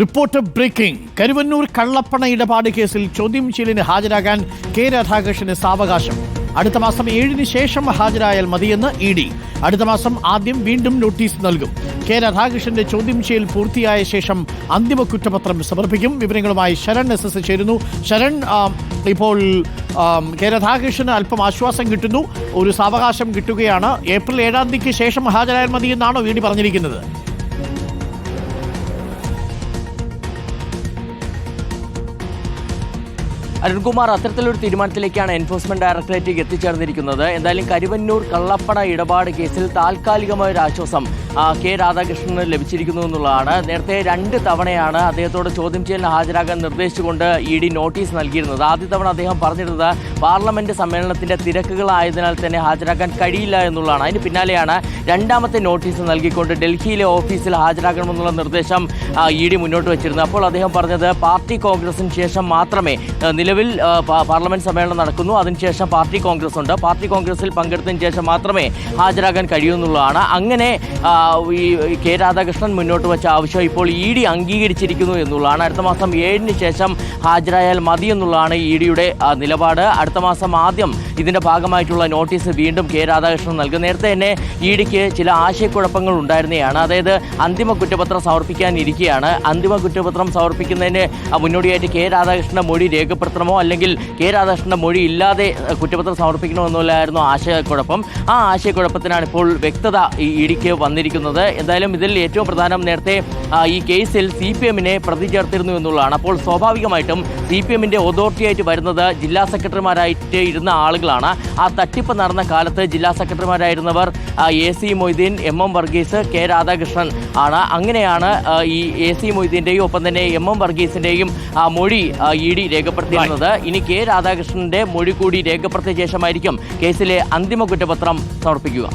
Report breaking. Karuvannur കള്ളപ്പണ ഇടപാട് കേസിൽ ചോദ്യം ചെയ്യലിന് ഹാജരാകാൻ കെ രാധാകൃഷ്ണന് സാവകാശം. അടുത്ത മാസം 7-ന് ശേഷം ഹാജരായാൽ മതിയെന്ന് ഇ.ഡി. അടുത്ത മാസം ആദ്യം വീണ്ടും നോട്ടീസ് നൽകും. കെ രാധാകൃഷ്ണന്റെ ചോദ്യം ചെയ്യൽ പൂർത്തിയായ ശേഷം അന്തിമ കുറ്റപത്രം സമർപ്പിക്കും. വിവരങ്ങളുമായി ശരൺ എസ് ചേരുന്നു. ശരൺ, ഇപ്പോൾ കെ രാധാകൃഷ്ണന് അല്പം ആശ്വാസം കിട്ടുന്നു, ഒരു സാവകാശം കിട്ടുകയാണ്. ഏപ്രിൽ 7-ാം തീയതിക്ക് ശേഷം ഹാജരായാൽ മതിയെന്നാണോ ഇ.ഡി. പറഞ്ഞിരിക്കുന്നത്? അരുൺകുമാർ, അത്തരത്തിലൊരു തീരുമാനത്തിലേക്കാണ് എൻഫോഴ്സ്മെന്റ് ഡയറക്ടറേറ്റ് എത്തിച്ചേർന്നിരിക്കുന്നത്. എന്തായാലും കരുവന്നൂർ കള്ളപ്പണ ഇടപാട് കേസിൽ താൽക്കാലികമായ ഒരു ആശ്വാസം കെ രാധാകൃഷ്ണന് ലഭിച്ചിരിക്കുന്നു എന്നുള്ളതാണ്. നേരത്തെ 2 തവണയാണ് അദ്ദേഹത്തോട് ചോദ്യം ചെയ്യലിന് ഹാജരാകാൻ നിർദ്ദേശിച്ചുകൊണ്ട് ഇ.ഡി. നോട്ടീസ് നൽകിയിരുന്നത്. ആദ്യ തവണ അദ്ദേഹം പറഞ്ഞിരുന്നത് പാർലമെന്റ് സമ്മേളനത്തിന്റെ തിരക്കുകളായതിനാൽ തന്നെ ഹാജരാക്കാൻ കഴിയില്ല എന്നുള്ളതാണ്. അതിന് പിന്നാലെയാണ് 2ാമത്തെ നോട്ടീസ് നൽകിക്കൊണ്ട് ഡൽഹിയിലെ ഓഫീസിൽ ഹാജരാകണമെന്നുള്ള നിർദ്ദേശം ഇ.ഡി. മുന്നോട്ട് വെച്ചിരുന്നത്. അപ്പോൾ അദ്ദേഹം പറഞ്ഞത് പാർട്ടി കോൺഗ്രസിന് ശേഷം മാത്രമേ, നിലവിൽ പാർലമെന്റ് സമ്മേളനം നടക്കുന്നു, അതിനുശേഷം പാർട്ടി കോൺഗ്രസ് ഉണ്ട്, പാർട്ടി കോൺഗ്രസിൽ പങ്കെടുത്തതിന് ശേഷം മാത്രമേ ഹാജരാകാൻ കഴിയൂ എന്നുള്ളതാണ്. അങ്ങനെ ഈ കെ രാധാകൃഷ്ണൻ മുന്നോട്ട് വെച്ച ആവശ്യം ഇപ്പോൾ ഇ.ഡി. അംഗീകരിച്ചിരിക്കുന്നു എന്നുള്ളതാണ്. അടുത്ത മാസം 7-ന് ശേഷം ഹാജരായാൽ മതി എന്നുള്ളതാണ് ഇ.ഡിയുടെ നിലപാട്. അടുത്ത മാസം ആദ്യം ഇതിന്റെ ഭാഗമായിട്ടുള്ള നോട്ടീസ് വീണ്ടും കെ രാധാകൃഷ്ണൻ നൽകും. നേരത്തെ തന്നെ ഇ.ഡിക്ക് ചില ആശയക്കുഴപ്പങ്ങൾ ഉണ്ടായിരുന്നതാണ്. അതായത് അന്തിമ കുറ്റപത്രം സമർപ്പിക്കാനിരിക്കുകയാണ്. അന്തിമ കുറ്റപത്രം സമർപ്പിക്കുന്നതിന് മുന്നോടിയായിട്ട് കെ രാധാകൃഷ്ണന്റെ മൊഴി രേഖപ്പെടുത്തണമോ അല്ലെങ്കിൽ കെ രാധാകൃഷ്ണന്റെ മൊഴി ഇല്ലാതെ കുറ്റപത്രം സമർപ്പിക്കണമോ എന്നുള്ളതായിരുന്നു ആശയക്കുഴപ്പം. ആ ആശയക്കുഴപ്പത്തിനാണ് ഇപ്പോൾ വ്യക്തത ഇ.ഡിക്ക് വന്നിരിക്കുന്നത്. എന്തായാലും ഇതിൽ ഏറ്റവും പ്രധാനം, നേരത്തെ ഈ കേസിൽ CPM-നെ പ്രതി ചേർത്തിരുന്നു എന്നുള്ളതാണ്. അപ്പോൾ സ്വാഭാവികമായിട്ടും CPM-ന്റെ അതോറിറ്റിയായിട്ട് വരുന്നത് ജില്ലാ സെക്രട്ടറിമാരായിട്ട് ഇരുന്ന ആളുകളാണ്. ആ തട്ടിപ്പ് നടന്ന കാലത്ത് ജില്ലാ സെക്രട്ടറിമാരായിരുന്നവർ AC Moideen, MM Varghese, K Radhakrishnan ആണ്. അങ്ങനെയാണ് ഈ AC മൊയ്തീൻ്റെയും ഒപ്പം തന്നെ MM വർഗീസിൻ്റെയും മൊഴി ഇ.ഡി. രേഖപ്പെടുത്തിയിരുന്നത്. ഇനി കെ രാധാകൃഷ്ണന്റെ മൊഴി കൂടി രേഖപ്പെടുത്തിയ ശേഷമായിരിക്കും കേസിലെ അന്തിമ കുറ്റപത്രം സമർപ്പിക്കുക.